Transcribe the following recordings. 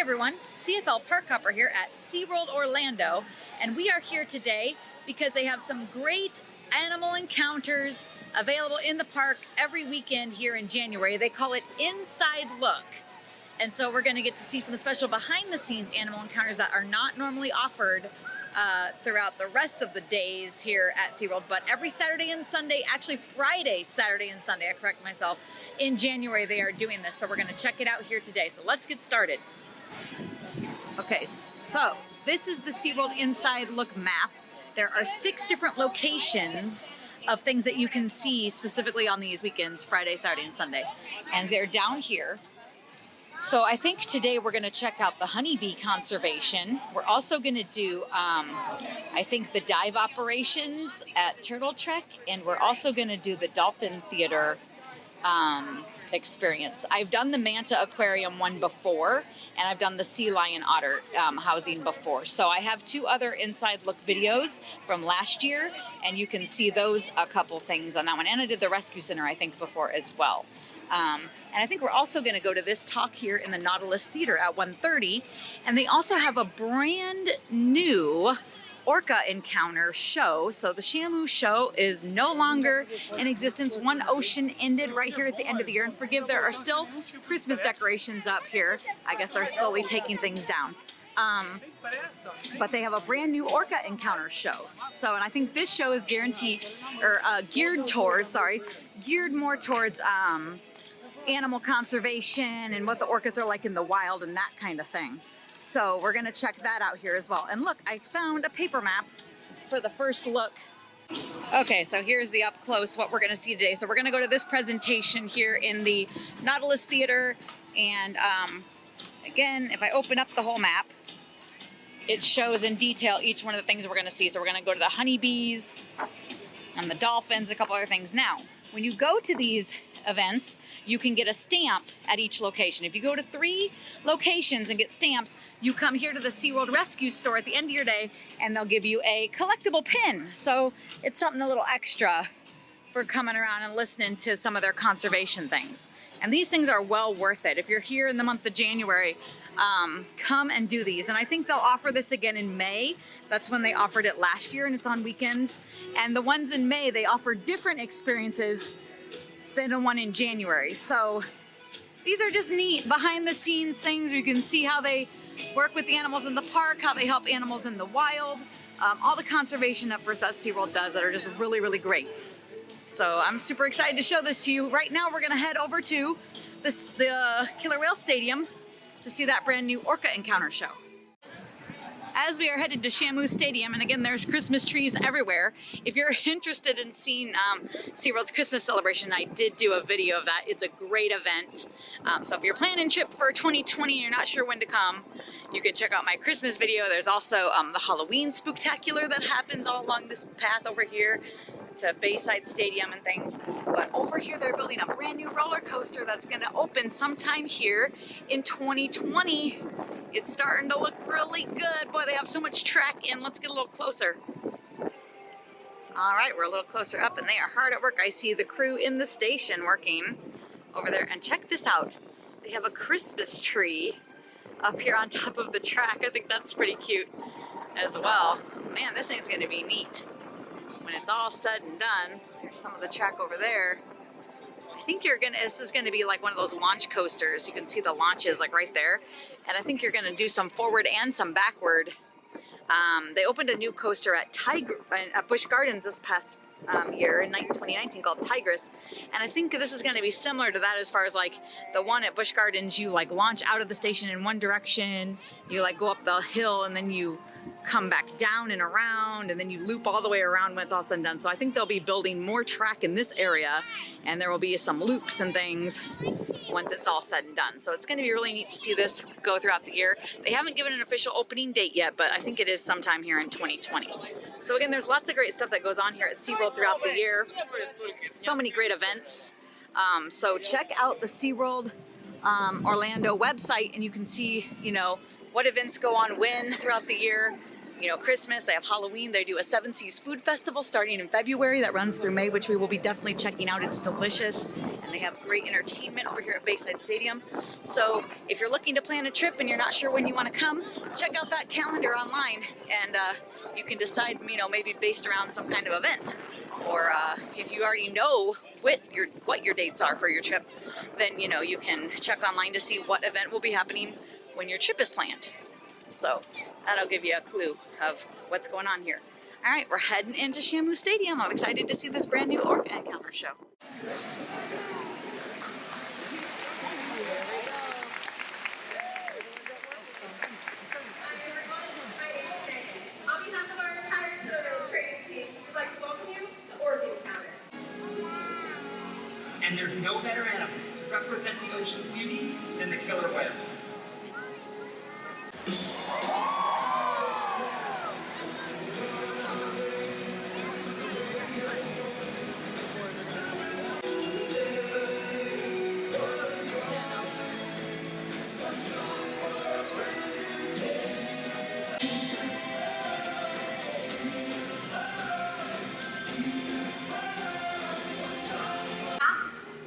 everyone, CFL Park Hopper here at Seaworld Orlando, and we are here today because they have some great animal encounters available in the park every weekend here in January. They call it Inside Look. And so we're going to get to see some special behind the scenes animal encounters that are not normally offered throughout the rest of the days here at SeaWorld, but every Saturday and Sunday, actually Friday, Saturday and Sunday, I correct myself, in January they are doing this. So we're going to check it out here today. So let's get started. Okay, so this is the SeaWorld Inside Look map. There are 6 different locations of things that you can see specifically on these weekends, Friday, Saturday, and Sunday. And they're down here. So I think today we're going to check out the honeybee conservation. We're also going to do, I think, the dive operations at Turtle Trek, and we're also going to do the dolphin theater experience. I've done the manta aquarium one before, and I've done the sea lion otter housing before. So I have 2 other Inside Look videos from last year, and you can see those a couple things on that one. And I did the rescue center, I think, before as well. And I think we're also going to go to this talk here in the Nautilus Theater at 1:30. And they also have a brand new Orca encounter show. So the Shamu show is no longer in existence. One Ocean ended right here at the end of the year. And forgive, there are still Christmas decorations up here. I guess they're slowly taking things down. But they have a brand new Orca encounter show. So, and I think this show is geared more towards animal conservation and what the orcas are like in the wild and that kind of thing. So we're gonna check that out here as well. And look, I found a paper map for the first look. Okay, so here's the up close, what we're gonna see today. So we're gonna go to this presentation here in the Nautilus Theater. And again, if I open up the whole map, it shows in detail each one of the things we're gonna see. So we're gonna go to the honeybees and the dolphins, a couple other things. Now, when you go to these events, you can get a stamp at each location. If you go to 3 locations and get stamps, you come here to the SeaWorld Rescue Store at the end of your day and they'll give you a collectible pin. So it's something a little extra for coming around and listening to some of their conservation things. And these things are well worth it. If you're here in the month of January, come and do these. And I think they'll offer this again in May. That's when they offered it last year, and it's on weekends. And the ones in May, they offer different experiences than the one in January. So these are just neat behind the scenes things. You can see how they work with the animals in the park, how they help animals in the wild, all the conservation efforts that SeaWorld does that are just really, really great. So I'm super excited to show this to you. Right now we're gonna head over to the Killer Whale Stadium to see that brand new Orca encounter show. As we are headed to Shamu Stadium, and again, there's Christmas trees everywhere. If you're interested in seeing SeaWorld's Christmas celebration, I did do a video of that. It's a great event. So if you're planning a trip for 2020 and you're not sure when to come, you can check out my Christmas video. There's also the Halloween Spooktacular that happens all along this path over here to Bayside Stadium and things. But over here they're building a brand new roller coaster that's gonna open sometime here in 2020. It's starting to look really good. Boy, they have so much track in. Let's get a little closer. All right, we're a little closer up and they are hard at work. I see the crew in the station working over there. And check this out. They have a Christmas tree up here on top of the track. I think that's pretty cute as well. Man, this thing's gonna be neat. When it's all said and done, here's some of the track over there. I think this is gonna be like one of those launch coasters. You can see the launches like right there. And I think you're gonna do some forward and some backward. They opened a new coaster at Busch Gardens this past year in 2019 called Tigress. And I think this is gonna be similar to that as far as like the one at Busch Gardens, you like launch out of the station in one direction, you like go up the hill and then you come back down and around, and then you loop all the way around when it's all said and done. So I think they'll be building more track in this area, and there will be some loops and things once it's all said and done. So it's going to be really neat to see this go throughout the year. They haven't given an official opening date yet, but I think it is sometime here in 2020. So again, there's lots of great stuff that goes on here at SeaWorld throughout the year. So many great events. So check out the SeaWorld Orlando website, and you can see, you know, what events go on when throughout the year. you know, Christmas, they have Halloween, they do a Seven Seas Food Festival starting in February that runs through May, which we will be definitely checking out. It's delicious, and they have great entertainment over here at Bayside Stadium. So if you're looking to plan a trip and you're not sure when you want to come, check out that calendar online, and you can decide, you know, maybe based around some kind of event. Or if you already know what your dates are for your trip, then, you know, you can check online to see what event will be happening when your trip is planned. So that'll give you a clue of what's going on here. All right, we're heading into Shamu Stadium. I'm excited to see this brand new Orca Encounter show. On behalf of our entire killer whale training team, we'd like to welcome you to Orca Encounter. And there's no better animal to represent the ocean's beauty than the killer whale.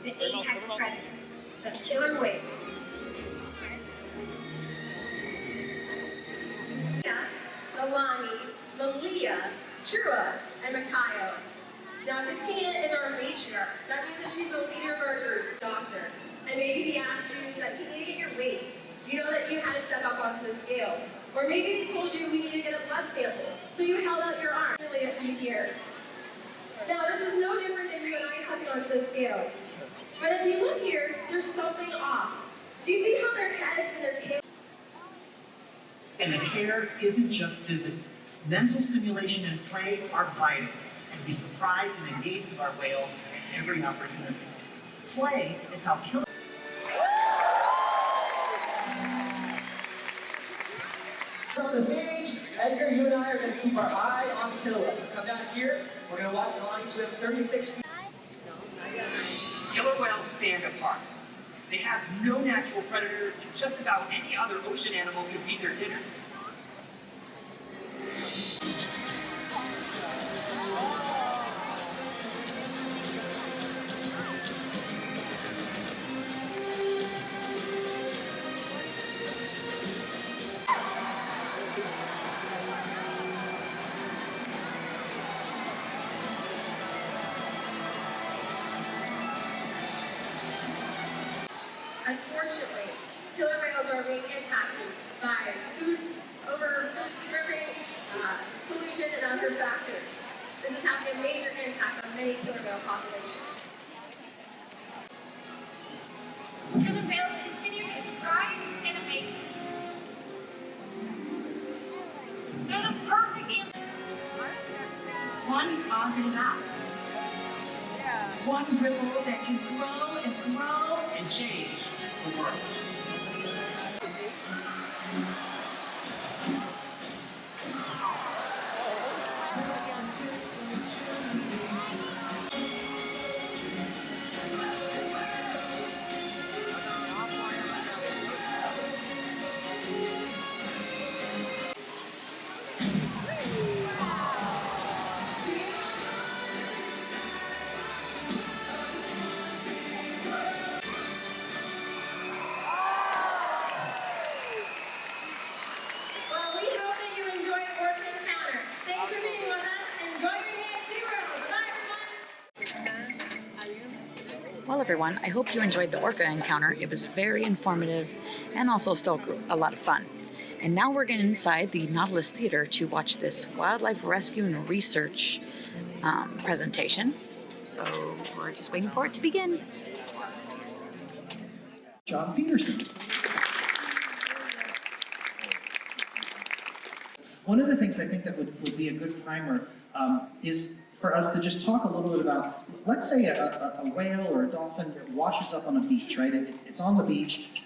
The apex predator, the killer whale. Milani, Malia, Trua, and Makayo. Now, Katina is our matriarch. That means that she's the leader of our group, doctor. And maybe he asked you that you need to get your weight. You know that you had to step up onto the scale. Or maybe they told you we need to get a blood sample, so you held out your arm. Really a few here. Now, this is no different than you and I stepping onto the scale. But if you look here, there's something off. Do you see how their heads and their tails? And the care isn't just physical. Mental stimulation and play are vital, and we surprise and engage with our whales at every opportunity. Play is how killer. On the stage, Edgar, you and I are going to keep our eye on the killer whale. So come down here, we're going to watch Milani swim 36 feet. Killer whales stand apart. They have no natural predators, and just about any other ocean animal could be their dinner. Unfortunately, killer whales are being impacted by food overstripping, pollution, and other factors. This is having a major impact on many killer whale populations. Killer whales continue to surprise and amaze us. They're the perfect answer. One positive act. One ripple that can grow and grow and change the world. Well, we hope that you enjoyed Orca Encounter. Thanks for being with us, and enjoy your day at Seaworld. Bye, everyone. Well, everyone, I hope you enjoyed the Orca Encounter. It was very informative and also still a lot of fun. And now we're going inside the Nautilus Theater to watch this wildlife rescue and research presentation. So we're just waiting for it to begin. John Peterson. One of the things I think that would be a good primer is for us to just talk a little bit about, let's say a whale or a dolphin washes up on a beach, right? It's on the beach.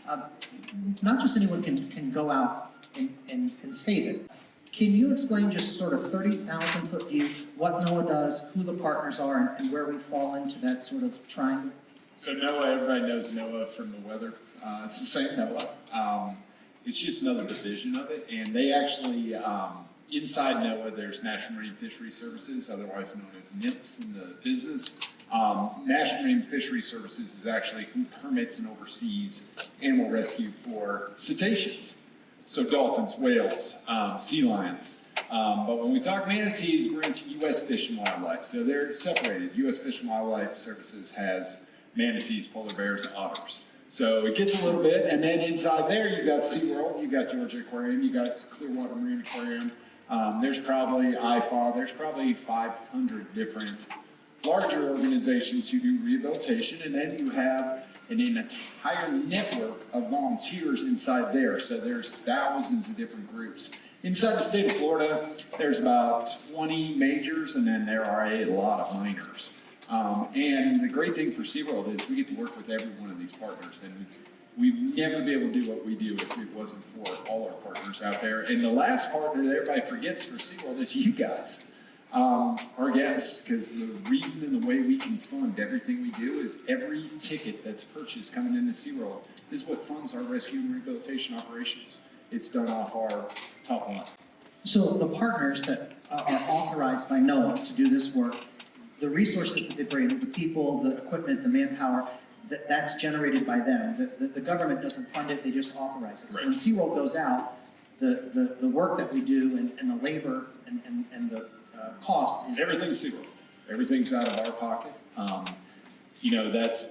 Not just anyone can go out and save it. Can you explain just sort of 30,000 foot view, what NOAA does, who the partners are, and where we fall into that sort of triangle? So NOAA, everybody knows NOAA from the weather. It's the same NOAA. It's just another division of it, and they actually, inside NOAA, there's National Marine Fisheries Services, otherwise known as NIPS in the business. National Marine Fisheries Services is actually who permits and oversees animal rescue for cetaceans. So dolphins, whales, sea lions. But when we talk manatees, we're into U.S. Fish and Wildlife. So they're separated. U.S. Fish and Wildlife Services has manatees, polar bears, otters. So it gets a little bit, and then inside there you've got Seaworld, you've got Georgia Aquarium, you've got Clearwater Marine Aquarium. There's probably IFA, there's probably 500 different larger organizations who do rehabilitation, and then you have an entire network of volunteers inside there. So there's thousands of different groups. Inside the state of Florida, there's about 20 majors, and then there are a lot of minors. And the great thing for Seaworld is we get to work with every one of these partners, and we'd never be able to do what we do if it wasn't for all our partners out there. And the last partner that everybody forgets for Seaworld is you guys, our guests, because the reason and the way we can fund everything we do is every ticket that's purchased coming into Seaworld is what funds our rescue and rehabilitation operations. It's done off our top line. So the partners that are authorized by NOAA to do this work, the resources that they bring, the people, the equipment, the manpower, that's generated by them. The government doesn't fund it, they just authorize it. So when Seaworld goes out, the work that we do and the labor and the cost is... Everything's Seaworld. Everything's out of our pocket.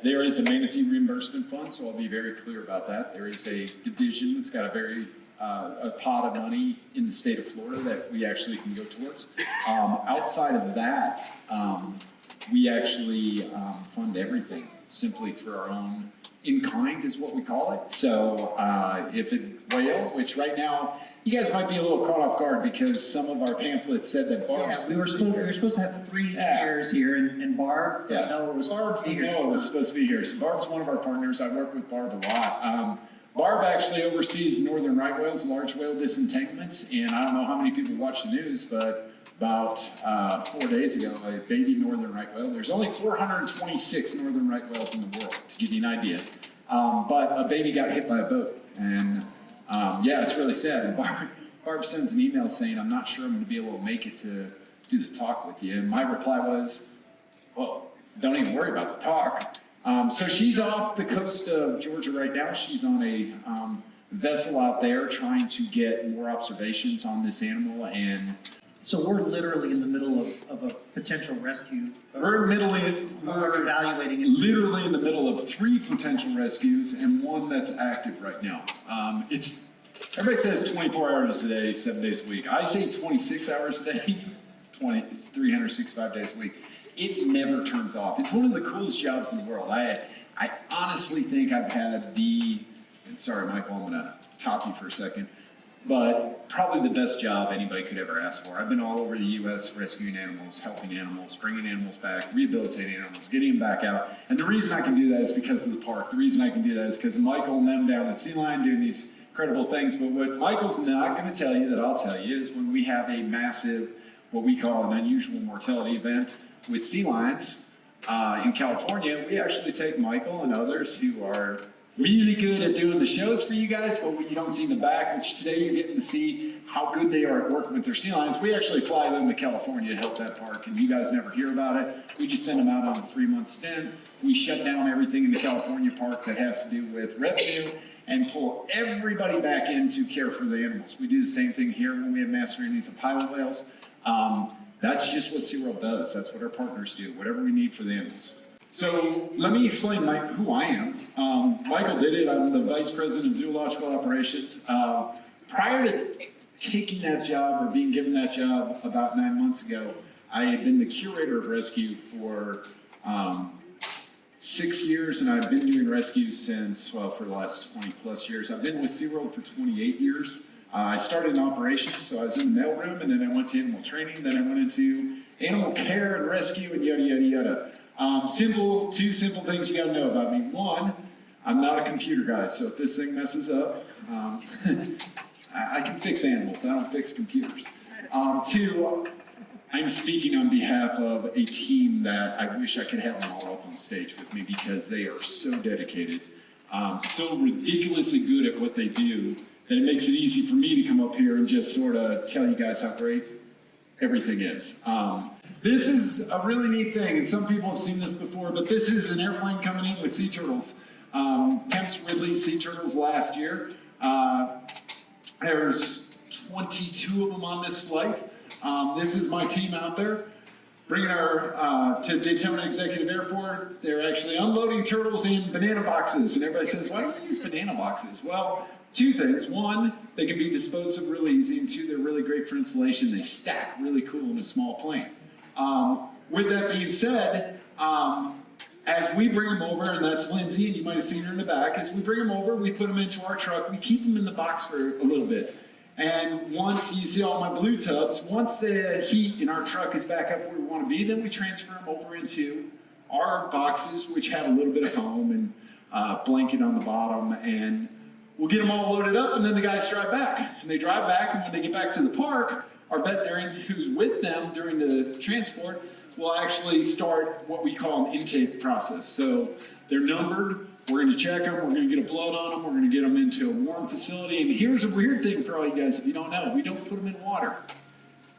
There is a manatee reimbursement fund, so I'll be very clear about that. There is a division that's got a pot of money in the state of Florida that we actually can go towards. Outside of that, we actually fund everything simply through our own in-kind is what we call it. So if it whale, which right now, you guys might be a little caught off guard because some of our pamphlets said that Barb's... Yeah, we were supposed to have 3 pairs here, and Barb from NOAA was supposed to be here. Barb was supposed to be here. So Barb's one of our partners. I work with Barb a lot. Barb actually oversees northern right whales, large whale disentanglements, and I don't know how many people watch the news, but about 4 days ago, a baby northern right whale, there's only 426 northern right whales in the world, to give you an idea, but a baby got hit by a boat, and it's really sad. And Barb sends an email saying, I'm not sure I'm going to be able to make it to do the talk with you, and my reply was, well, don't even worry about the talk. So she's off the coast of Georgia right now. She's on a vessel out there trying to get more observations on this animal. And so we're literally in the middle of a potential rescue. We're evaluating it. Literally in the middle of 3 potential rescues and 1 that's active right now. Everybody says 24 hours a day, 7 days a week. I say 26 hours a day, it's 365 days a week. It never turns off. It's one of the coolest jobs in the world. I honestly think I've had and sorry, Michael, I'm gonna top you for a second, but probably the best job anybody could ever ask for. I've been all over the U.S. rescuing animals, helping animals, bringing animals back, rehabilitating animals, getting them back out. And the reason I can do that is because of the park. The reason I can do that is because of Michael and them down at Sea Lion doing these incredible things. But what Michael's not gonna tell you that I'll tell you is when we have a massive, what we call an unusual mortality event, with sea lions in California, we actually take Michael and others who are really good at doing the shows for you guys, but what you don't see in the back, which today you're getting to see how good they are at working with their sea lions. We actually fly them to California to help that park, and you guys never hear about it. We just send them out on a 3-month stint. We shut down everything in the California park that has to do with revenue and pull everybody back in to care for the animals. We do the same thing here when we have mass reunions of pilot whales. That's just what Seaworld does. That's what our partners do, whatever we need for the animals. So let me explain who I am. Michael did it. I'm the Vice President of Zoological Operations. Prior to taking that job or being given that job about 9 months ago, I had been the curator of rescue for 6 years, and I've been doing rescues since, for the last 20 plus years. I've been with Seaworld for 28 years. I started in operations, so I was in the mailroom, and then I went to animal training, then I went into animal care and rescue, and yada, yada, yada. 2 simple things you gotta know about me. 1, I'm not a computer guy, so if this thing messes up, I can fix animals, I don't fix computers. 2, I'm speaking on behalf of a team that I wish I could have them all up on stage with me because they are so dedicated, so ridiculously good at what they do, that it makes it easy for me to come up here and just sort of tell you guys how great everything is. This is a really neat thing, and some people have seen this before, but this is an airplane coming in with sea turtles. Kemp's released sea turtles last year. There's 22 of them on this flight. This is my team out there, bringing our, to Daytona Executive Airport. They're actually unloading turtles in banana boxes, and everybody says, why do you use banana boxes? Well, two things. One, they can be disposed of really easy, and two, they're really great for installation. They stack really cool in a small plane. With that being said, as we bring them over, and that's Lindsay, and you might have seen her in the back, as we bring them over, we put them into our truck, we keep them in the box for a little bit. And once you see all my blue tubs, once the heat in our truck is back up where we want to be, then we transfer them over into our boxes, which have a little bit of foam and blanket on the bottom, and we'll get them all loaded up, and then the guys drive back. And they drive back, and when they get back to the park, our veterinarian who's with them during the transport will actually start what we call an intake process. So they're numbered, we're gonna check them, we're gonna get a blood on them, we're gonna get them into a warm facility. And here's a weird thing for all you guys if you don't know, we don't put them in water.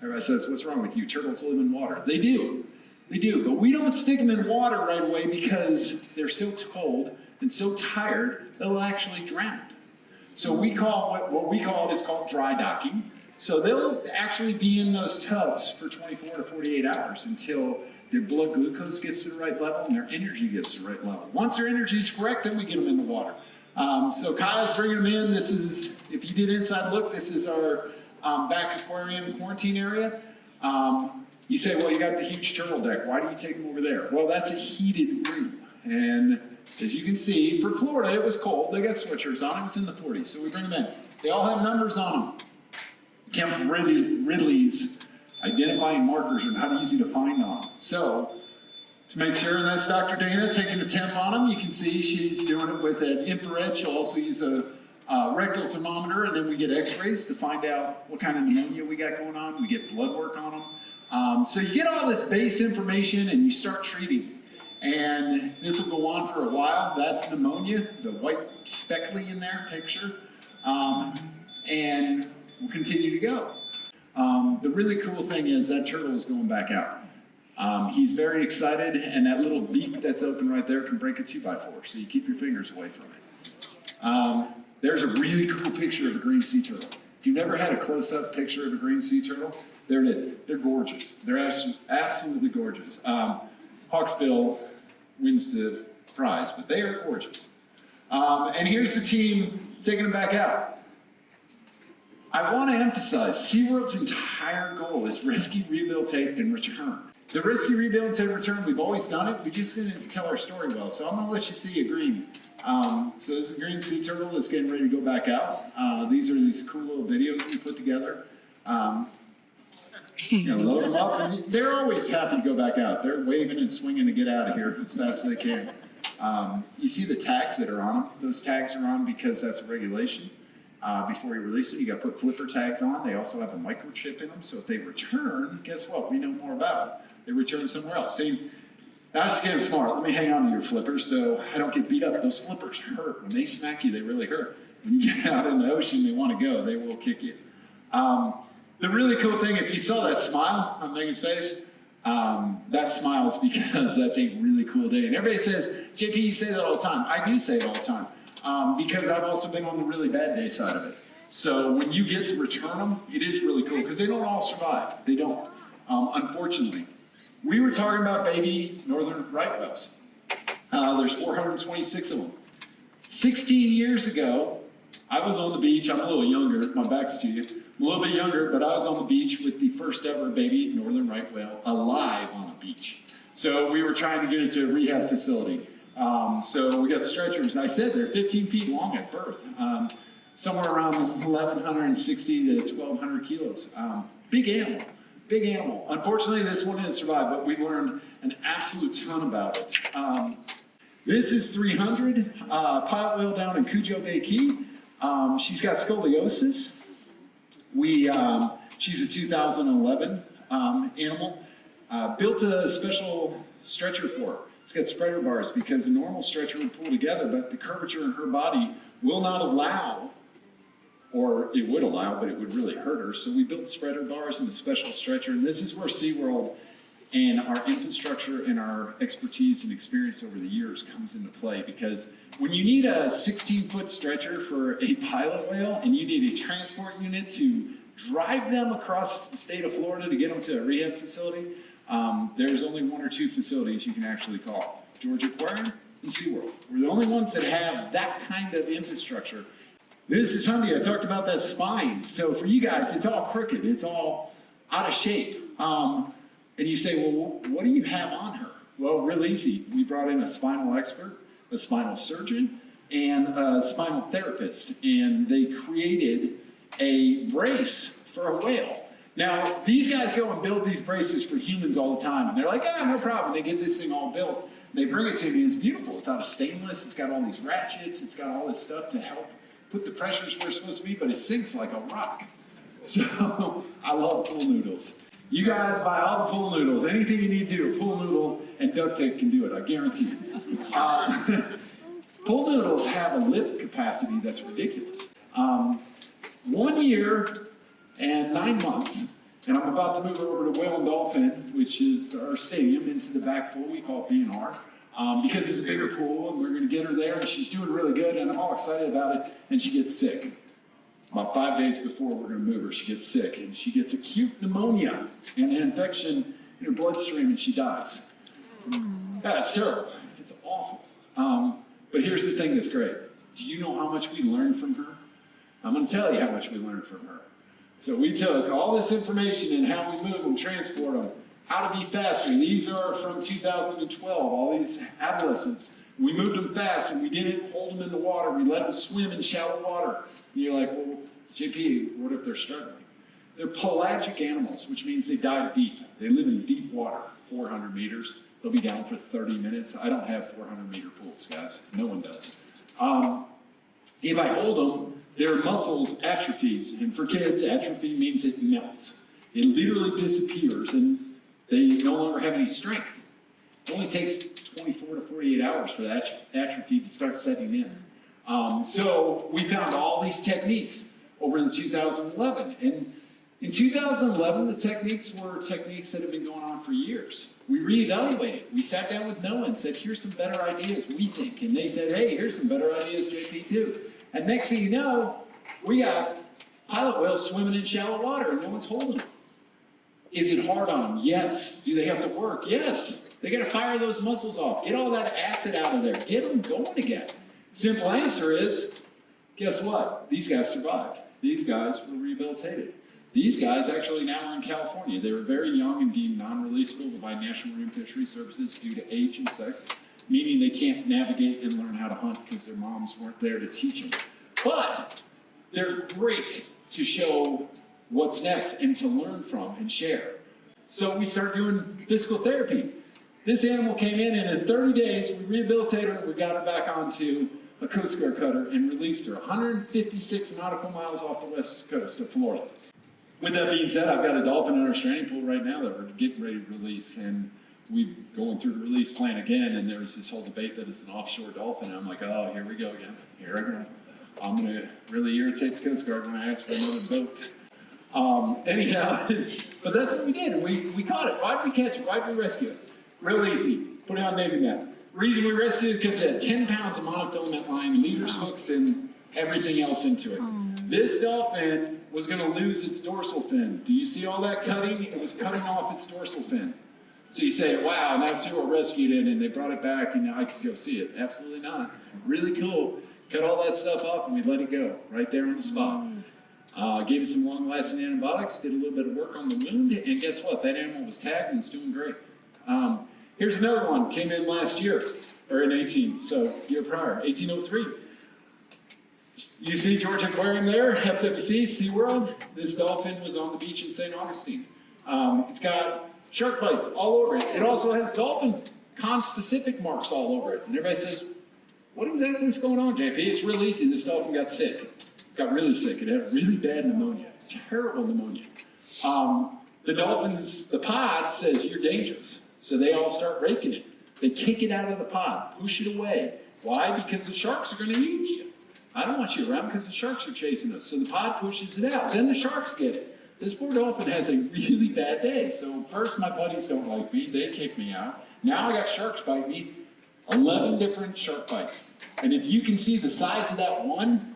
Everybody says, what's wrong with you? Turtles live in water. They do, but we don't stick them in water right away because they're so cold and so tired, they'll actually drown. So we call what we call it is called dry docking. So they'll actually be in those tubs for 24 to 48 hours until their blood glucose gets to the right level and their energy gets to the right level. Once their energy is correct, then we get them in the water. So Kyle's bringing them in. This is, if you did inside look, this is our back aquarium quarantine area. You say, well, you got the huge turtle deck. Why do you take them over there? Well, that's a heated room. And as you can see, for Florida, it was cold. They got sweatshirts on. It was in the 40s. So we bring them in. They all have numbers on them. Kemp Ridley's identifying markers are not easy to find on them. So, to make sure, and that's Dr. Dana taking the temp on them. You can see she's doing it with an infrared. She'll also use a rectal thermometer, and then we get x-rays to find out what kind of pneumonia we got going on. We get blood work on them. So you get all this base information, and you start treating. And this will go on for a while. That's pneumonia, the white speckly in there picture. And we'll continue to go. The really cool thing is that turtle is going back out. He's very excited, and that little beak that's open right there can break a 2x4, so you keep your fingers away from it. There's a really cool picture of a green sea turtle. If you've never had a close-up picture of a green sea turtle, there it is. They're gorgeous. They're absolutely gorgeous. Hawksbill wins the prize, but they are gorgeous. And here's the team taking them back out. I want to emphasize, SeaWorld's entire goal is rescue, rehabilitate, and return. The rescue, rehabilitate, and return, we've always done it. We're just going to tell our story well. So I'm going to let you see a green. So this is a green sea turtle that's getting ready to go back out. These are these cool little videos we put together. Load them up, and they're always happy to go back out. They're waving and swinging to get out of here as fast as they can. You see the tags that are on them. Those tags are on because that's a regulation. Before you release it, you got to put flipper tags on. They also have a microchip in them, so if they return, guess what? We know more about it. They return somewhere else. See, now just getting smart. Let me hang on to your flippers so I don't get beat up. Those flippers hurt. When they smack you, they really hurt. When you get out in the ocean, they want to go. They will kick you. The really cool thing, if you saw that smile on Megan's face, that smile is because that's a really cool day. And everybody says, JP, you say that all the time. I do say it all the time. Because I've also been on the really bad day side of it. So when you get to return them, it is really cool because they don't all survive. They don't, unfortunately. We were talking about baby northern right whales. There's 426 of them. 16 years ago, I was on the beach. I'm a little younger. My back's to you. I'm a little bit younger, but I was on the beach with the first ever baby northern right whale alive on a beach. So we were trying to get into a rehab facility. So we got stretchers. I said they're 15 feet long at birth, somewhere around 1,160 to 1,200 kilos. Big animal. Unfortunately, this one didn't survive, but we learned an absolute ton about it. This is 300, pilot whale down in Cujo Bay Key. She's got scoliosis. She's a 2011 animal. Built a special stretcher for her. It's got spreader bars because the normal stretcher would pull together, but the curvature in her body will not allow or it would allow, but it would really hurt her. So we built spreader bars and a special stretcher, and this is where Seaworld and our infrastructure and our expertise and experience over the years comes into play, because when you need a 16-foot stretcher for a pilot whale and you need a transport unit to drive them across the state of Florida to get them to a rehab facility, there's only one or two facilities you can actually call: Georgia Aquarium and Seaworld. We're the only ones that have that kind of infrastructure. This is Hundy. I talked about that spine. So for you guys, it's all crooked. It's all out of shape. And you say, well, what do you have on her? Well, real easy. We brought in a spinal expert, a spinal surgeon, and a spinal therapist. And they created a brace for a whale. Now, these guys go and build these braces for humans all the time. And they're like, no problem. They get this thing all built. They bring it to me. It's beautiful. It's out of stainless. It's got all these ratchets. It's got all this stuff to help put the pressures where it's supposed to be, but it sinks like a rock. So I love pool noodles. You guys buy all the pool noodles. Anything you need to do, a pool noodle and duct tape can do it, I guarantee you. Pool noodles have a lift capacity that's ridiculous. 1 year and 9 months, and I'm about to move her over to Whale and Dolphin, which is our stadium, into the back pool we call B&R, because it's a bigger pool, and we're going to get her there, and she's doing really good, and I'm all excited about it, and she gets sick. About 5 days before we're going to move her, she gets sick, and she gets acute pneumonia and an infection in her bloodstream, and she dies. Yeah, it's terrible. It's awful. But here's the thing that's great. Do you know how much we learned from her? I'm going to tell you how much we learned from her. So we took all this information and how we move them, transport them, how to be faster. These are from 2012, all these adolescents. We moved them fast, and we didn't hold them in the water. We let them swim in shallow water. And you're like, well, JP, what if they're struggling? They're pelagic animals, which means they dive deep. They live in deep water, 400 meters. They'll be down for 30 minutes. I don't have 400-meter pools, guys. No one does. If I hold them, their muscles atrophy. And for kids, atrophy means it melts. It literally disappears, and they no longer have any strength. It only takes 24 to 48 hours for that atrophy to start setting in. So we found all these techniques over in 2011. And in 2011, the techniques were techniques that have been going on for years. We reevaluated. We sat down with Noah and said, here's some better ideas, we think. And they said, hey, here's some better ideas, JP, too. And next thing you know, we got pilot whales swimming in shallow water and no one's holding them. Is it hard on them? Yes. Do they have to work? Yes. They got to fire those muscles off. Get all that acid out of there. Get them going again. Simple answer is, guess what? These guys survived. These guys were rehabilitated. These guys actually now are in California. They were very young and deemed non-releasable by National Marine Fisheries Services due to age and sex, meaning they can't navigate and learn how to hunt because their moms weren't there to teach them. But they're great to show what's next and to learn from and share. So we start doing physical therapy. This animal came in, and in 30 days, we rehabilitated her, we got her back onto a Coast Guard cutter and released her 156 nautical miles off the west coast of Florida. With that being said, I've got a dolphin in our stranding pool right now that we're getting ready to release, and we're going through the release plan again, and there's this whole debate that it's an offshore dolphin, and I'm like, oh, here we go again. Here I go. I'm going to really irritate the Coast Guard when I ask for another boat. Anyhow, but that's what we did, and we caught it. Why did we catch it? Why did we rescue it? Real easy. Put it on Navy map. Reason we rescued it because it had 10 pounds of monofilament line, leaders, hooks, and everything else into it. This dolphin was going to lose its dorsal fin. Do you see all that cutting? It was cutting off its dorsal fin. So you say, wow, now Seaworld rescued it, and they brought it back, and now I can go see it. Absolutely not. Really cool. Cut all that stuff off, and we let it go right there on the spot. Gave it some long-lasting antibiotics, did a little bit of work on the wound, and guess what? That animal was tagged and it's doing great. Here's another one, came in last year, or in 18, so year prior, 1803. You see Georgia Aquarium there, FWC, Seaworld. This dolphin was on the beach in St. Augustine. It's got shark bites all over it. It also has dolphin conspecific marks all over it. And everybody says, what exactly is going on, JP? It's real easy. This dolphin got sick. Got really sick. It had really bad pneumonia, terrible pneumonia. The pod says you're dangerous. So they all start raking it. They kick it out of the pod, push it away. Why? Because the sharks are going to eat you. I don't want you around because the sharks are chasing us. So the pod pushes it out. Then the sharks get it. This poor dolphin has a really bad day. So first my buddies don't like me. They kick me out. Now I got sharks bite me. 11 different shark bites. And if you can see the size of that one,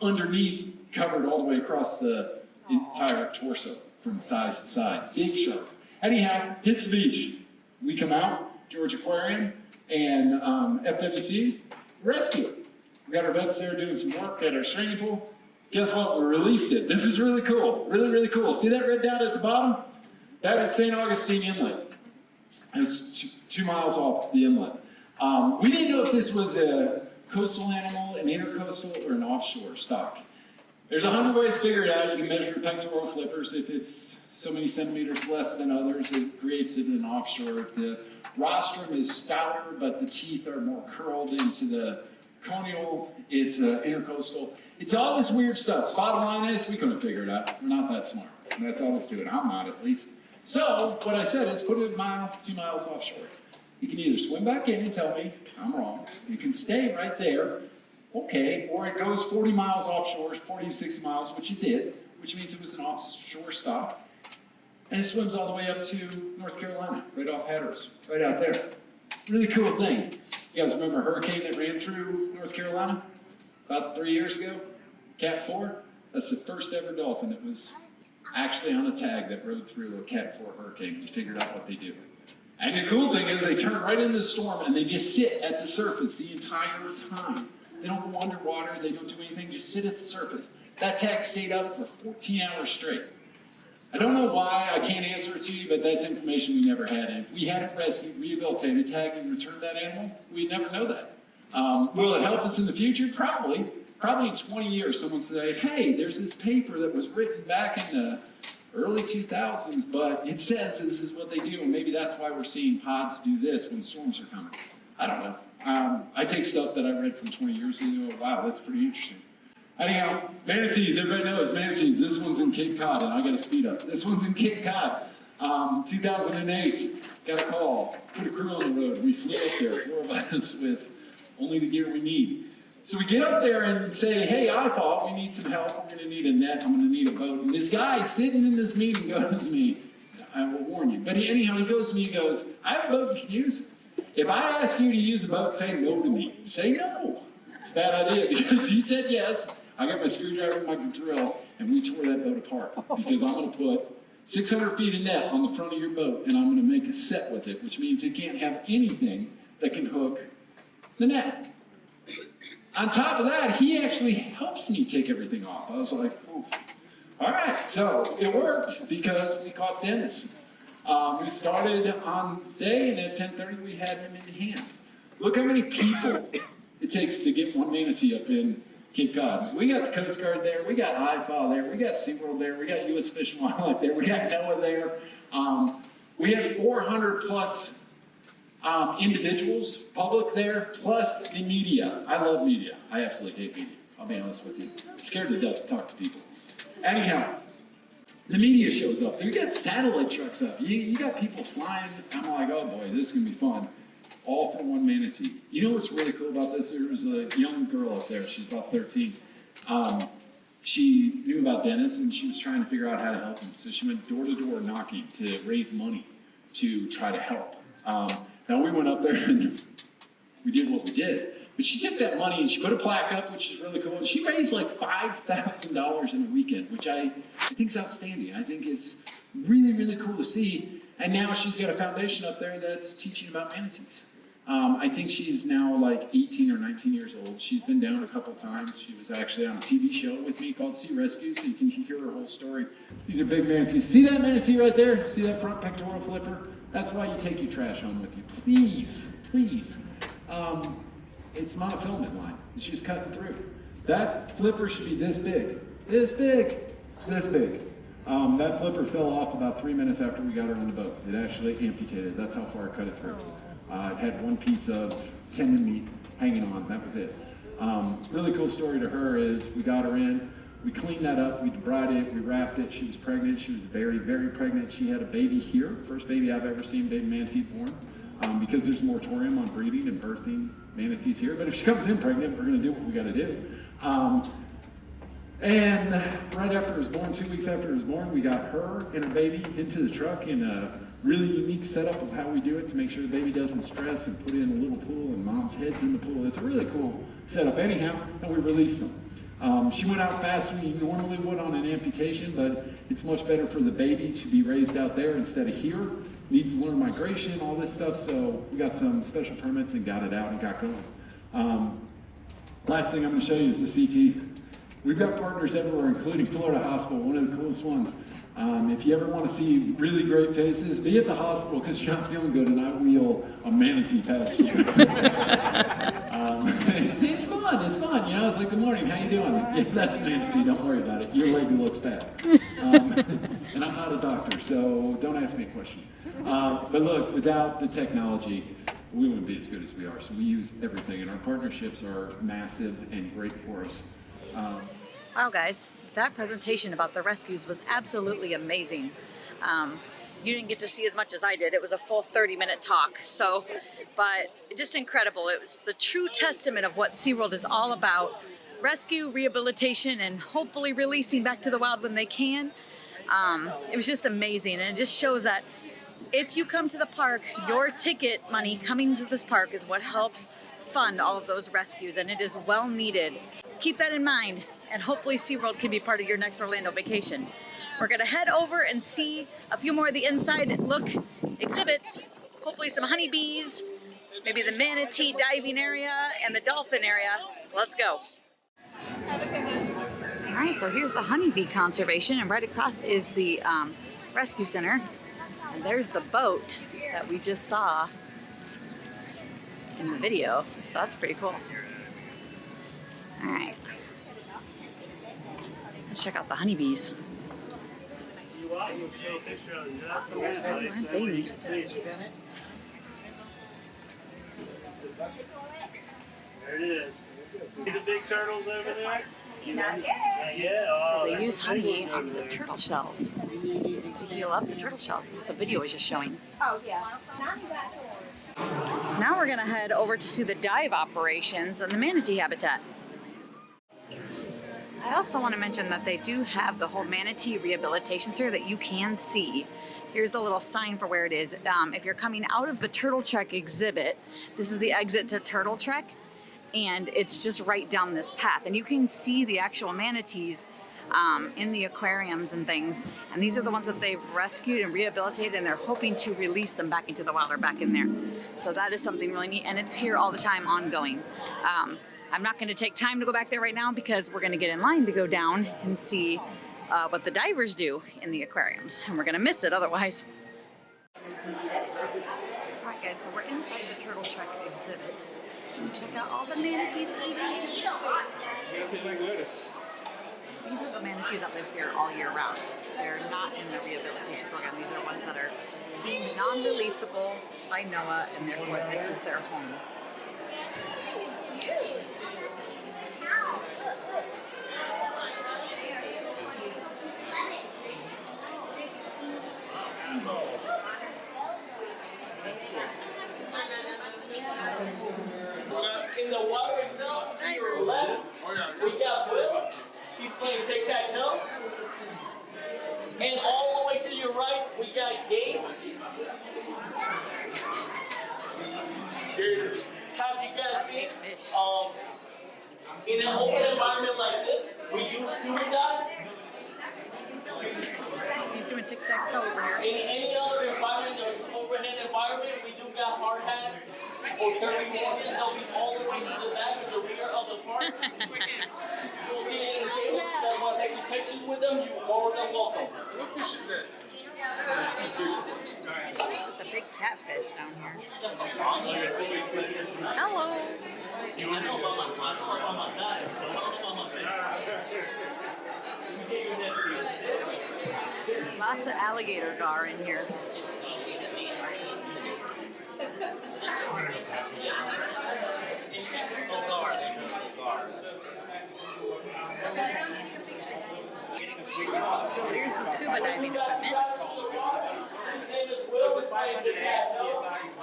underneath, covered all the way across the entire torso from side to side. Big shark. Anyhow, hits the beach. We come out, George Aquarium, and FWC, rescue it. We got our vets there doing some work at our swimming pool. Guess what? We released it. This is really cool. Really, really cool. See that red dot at the bottom? That is St. Augustine Inlet. It's 2 miles off the inlet. We didn't know if this was a coastal animal, an intercoastal, or an offshore stock. There's 100 ways to figure it out. You can measure pectoral flippers. If it's so many centimeters less than others, it creates it an offshore. If the rostrum is stouter, but the teeth are more curled into the conial, it's intercoastal. It's all this weird stuff. Bottom line is, we couldn't figure it out. We're not that smart. That's all it's doing. I'm not, at least. So what I said is put it 1 mile, 2 miles offshore. You can either swim back in and tell me I'm wrong. You can stay right there, okay, or it goes 40 miles offshore, 40 to 60 miles, which it did, which means it was an offshore stock. And it swims all the way up to North Carolina, right off Hatteras, right out there. Really cool thing. You guys remember a hurricane that ran through North Carolina about 3 years ago? Cat 4? That's the first ever dolphin that was actually on a tag that rode through a Cat 4 hurricane. We figured out what they do. And the cool thing is they turn right into the storm and they just sit at the surface the entire time. They don't go underwater, they don't do anything, just sit at the surface. That tag stayed up for 14 hours straight. I don't know why, I can't answer it to you, but that's information we never had. And if we hadn't rescued, rehabilitated, tagged, and returned that animal, we'd never know that. Will it help us in the future? Probably. Probably in 20 years, someone will say, hey, there's this paper that was written back in the early 2000s, but it says this is what they do, and maybe that's why we're seeing pods do this when storms are coming. I don't know. I take stuff that I read from 20 years ago. Wow, that's pretty interesting. Anyhow, manatees, everybody knows manatees. This one's in Cape Cod, and I got to speed up. This one's in Cape Cod. 2008, got a call, put a crew on the road. We flew up there, 4 of us, with only the gear we need. So we get up there and say, hey, I thought we need some help. We're going to need a net. I'm going to need a boat. And this guy sitting in this meeting goes to me, I will warn you. But anyhow, he goes to me, he goes, I have a boat you can use. If I ask you to use a boat, say no to me. Say no. It's a bad idea because he said yes. I got my screwdriver and my drill, and we tore that boat apart because I'm going to put 600 feet of net on the front of your boat, and I'm going to make a set with it, which means it can't have anything that can hook the net. On top of that, he actually helps me take everything off. I was like, oh. All right, so it worked because we caught Dennis. We started on day, and at 10:30 we had him in hand. Look how many people it takes to get one manatee up in Cape Cod. We got the Coast Guard there, we got IFA there, we got Seaworld there, we got U.S. Fish and Wildlife there, we got NOAA there. We have 400 plus individuals, public there, plus the media. I love media. I absolutely hate media. I'll be honest with you. I'm scared to death to talk to people. Anyhow, the media shows up. You got satellite trucks up. You got people flying. I'm like, oh boy, this is going to be fun. All for one manatee. You know what's really cool about this? There was a young girl up there. She's about 13. She knew about Dennis, and she was trying to figure out how to help him. So she went door to door knocking to raise money to try to help. Now we went up there and we did what we did. But she took that money and she put a plaque up, which is really cool. And she raised like $5,000 in a weekend, which I think is outstanding. I think it's really, really cool to see. And now she's got a foundation up there that's teaching about manatees. I think she's now like 18 or 19 years old. She's been down a couple times. She was actually on a TV show with me called Sea Rescue, so you can hear her whole story. These are big manatees. See that manatee right there? See that front pectoral flipper? That's why you take your trash home with you. Please, please. It's monofilament line. It's just cutting through. That flipper should be this big. This big. It's this big. That flipper fell off about 3 minutes after we got her on the boat. It actually amputated. That's how far I cut it through. It had one piece of tendon meat hanging on. That was it. Really cool story to her is we got her in. We cleaned that up. We debrided it. We wrapped it. She was pregnant. She was very, very pregnant. She had a baby here. First baby I've ever seen, baby manatee born. because there's a moratorium on breeding and birthing manatees here. But if she comes in pregnant, we're going to do what we got to do. And right after it was born, 2 weeks after it was born, we got her and her baby into the truck in a really unique setup of how we do it to make sure the baby doesn't stress, and put in a little pool and mom's head's in the pool. It's a really cool setup anyhow, and we released them. She went out faster than you normally would on an amputation, but it's much better for the baby to be raised out there instead of here. Needs to learn migration, all this stuff, so we got some special permits and got it out and got going. Last thing I'm going to show you is the CT. We've got partners everywhere, including Florida Hospital, one of the coolest ones. If you ever want to see really great faces, be at the hospital because you're not feeling good, and I wheel a manatee past you. It's fun, you know, it's like, good morning, how you doing? Yeah, that's manatee, don't worry about it. Your lady looks bad. And I'm not a doctor, so don't ask me a question. But look, without the technology, we wouldn't be as good as we are. So we use everything, and our partnerships are massive and great for us. Wow, guys, that presentation about the rescues was absolutely amazing. You didn't get to see as much as I did. It was a full 30-minute talk. So, but just incredible. It was the true testament of what Seaworld is all about. Rescue, rehabilitation, and hopefully releasing back to the wild when they can. It was just amazing. And it just shows that if you come to the park, your ticket money coming to this park is what helps fund all of those rescues. And it is well needed. Keep that in mind, and hopefully Seaworld can be part of your next Orlando vacation. We're gonna head over and see a few more of the inside look exhibits, hopefully some honeybees, maybe the manatee diving area and the dolphin area. So let's go. All right, so here's the honeybee conservation, and right across is the rescue center. And there's the boat that we just saw in the video, so that's pretty cool. All right, let's check out the honeybees. Aren't they neat? There it is. See the big turtles over there? Yeah. So they use honey on the turtle shells to heal up the turtle shells. That's what the video was just showing. Oh, yeah. Now we're gonna head over to see the dive operations and the manatee habitat. I also want to mention that they do have the whole manatee rehabilitation center that you can see. Here's the little sign for where it is. If you're coming out of the Turtle Trek exhibit, this is the exit to Turtle Trek, and it's just right down this path. And you can see the actual manatees in the aquariums and things. And these are the ones that they've rescued and rehabilitated, and they're hoping to release them back into the wild or back in there. So that is something really neat, and it's here all the time, ongoing. I'm not going to take time to go back there right now because we're going to get in line to go down and see what the divers do in the aquariums, and we're going to miss it otherwise. Alright guys, so we're inside the Turtle Trek exhibit. And check out all the manatees eating. These are the manatees that live here all year round. They're not in the rehabilitation program. These are ones that are deemed non-releasable by NOAA, and therefore this is their home. In the water itself, to your left, we got Will. He's playing tic-tac-toe. And all the way to your right, we got Gabe. Gators. Have you guys seen, in an open environment like this, we use scuba dive. He's doing tic-tac-toe over here. In any other environment, there's overhead environment, we do got hard hats or 30 minutes. They'll be all the way to the back of the rear of the park. You'll see any tables that want to take some pictures with them, you're more than welcome. What fish is that? The big catfish down here. That's a long one. Hello. I know about my dive, but I don't know about my fish. Get your net for you. There's lots of alligator gar in here. So here's the scuba diving equipment.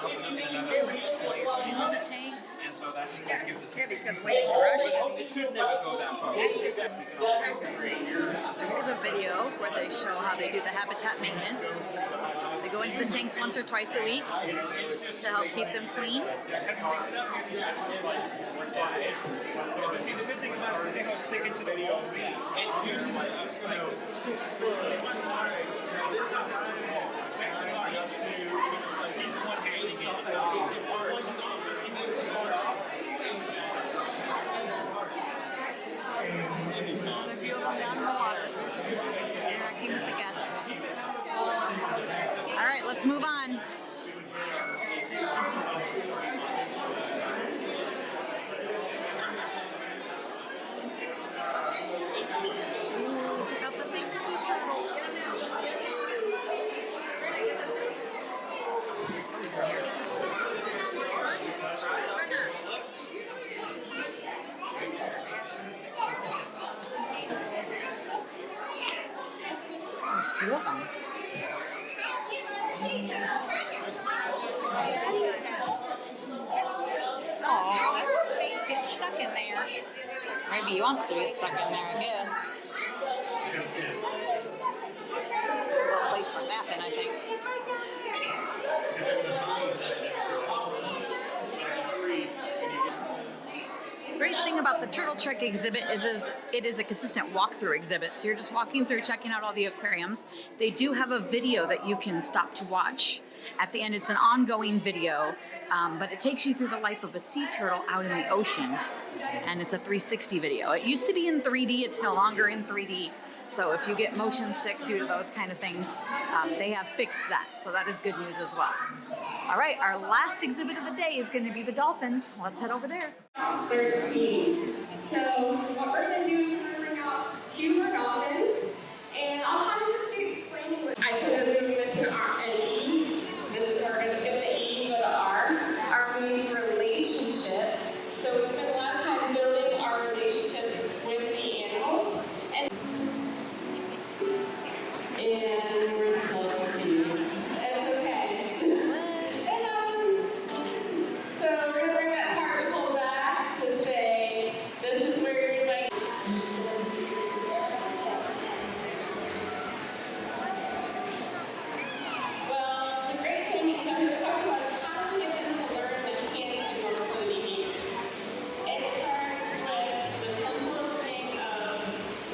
In the tanks. Yeah, it's got the weights in Russia. It should never go that far. That's just right now. Here's a video where they show how they do the habitat maintenance. They go into the tanks once or twice a week to help keep them clean. See, the good thing about it is they don't stick into the wall. It uses it for like 6 He's one-handed. Down in the water. Interacting with the guests. All right, let's move on. Ooh, check out the big sea turtle. There's 2 of them. Oh, that's get stuck in there. Maybe he wants to get stuck in there, I guess. A little place for napping, I think. The great thing about the Turtle Trek exhibit is it is a consistent walkthrough exhibit. So you're just walking through, checking out all the aquariums. They do have a video that you can stop to watch. At the end, it's an ongoing video, but it takes you through the life of a sea turtle out in the ocean. And it's a 360 video. It used to be in 3D, it's no longer in 3D. So if you get motion sick due to those kind of things, they have fixed that. So that is good news as well. All right, our last exhibit of the day is going to be the dolphins. Let's head over there. 13. So what we're going to do is we're going to bring out humor dolphins, and I'll kind of just be explaining what I said that we're missing R and E. This is where we're going to skip the E and go to R. R means relationship. So we spend a lot of time building our relationships with the animals, and we're so confused. It's okay. It happens. So we're going to bring that particle back to say, this is where you're like. Well, the great thing, so his question was, how do we get them to learn the hand signals for the behaviors? It starts with the simplest thing of,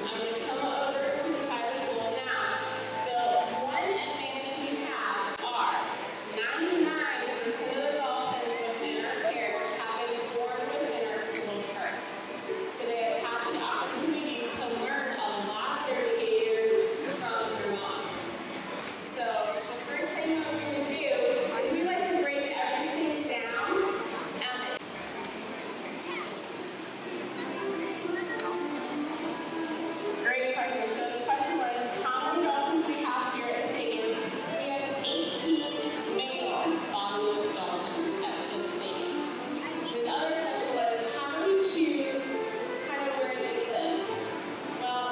I'm going to come over to the side of the pool. Now, the one advantage we have are 99% of the dolphins within our care have been born within our civil parks. So they have had the opportunity to learn a lot of their behavior from their mom. So the first thing that we're going to do is we like to break everything down. Great question. So the question was, how many dolphins we have here at the stadium? We have 18 male bottlenose dolphins at the stadium. The other question was, how do we choose kind of where they live? Well,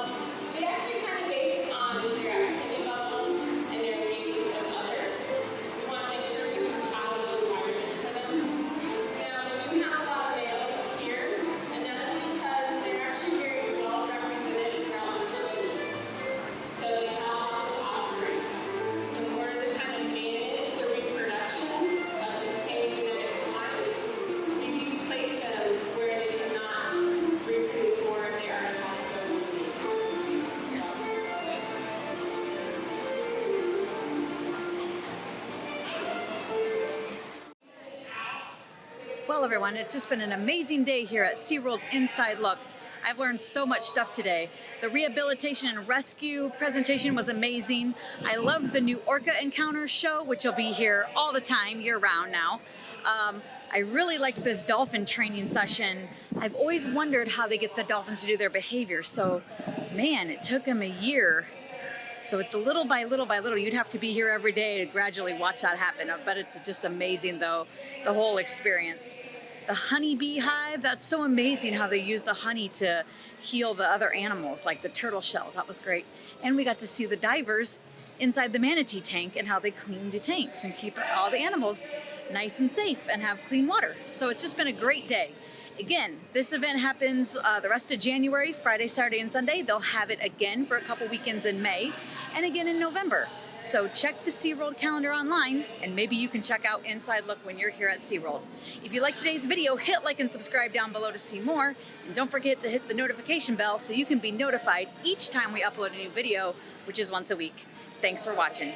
they actually kind of base it on their activity level and their engagement with others. We want to make sure it's a compatible environment for them. Now, we do have a lot of males here, and that's because they're actually very well represented throughout the colony. So they have lots of offspring. So in order to kind of manage the reproduction of the same genetic line, we do place them where they cannot reproduce more if they already have so many babies. Well, everyone, it's just been an amazing day here at Seaworld's Inside Look. I've learned so much stuff today. The rehabilitation and rescue presentation was amazing. I loved the new Orca Encounter show, which will be here all the time, year-round now. I really liked this dolphin training session. I've always wondered how they get the dolphins to do their behavior. So, man, it took them a year. So it's little by little by little. You'd have to be here every day to gradually watch that happen. But it's just amazing, though, the whole experience. The honeybee hive, that's so amazing how they use the honey to heal the other animals, like the turtle shells. That was great. And we got to see the divers inside the manatee tank and how they clean the tanks and keep all the animals nice and safe and have clean water. So it's just been a great day. Again, this event happens the rest of January, Friday, Saturday, and Sunday. They'll have it again for a couple weekends in May and again in November. So check the Seaworld calendar online, and maybe you can check out Inside Look when you're here at Seaworld. If you like today's video, hit like and subscribe down below to see more. And don't forget to hit the notification bell so you can be notified each time we upload a new video, which is once a week. Thanks for watching.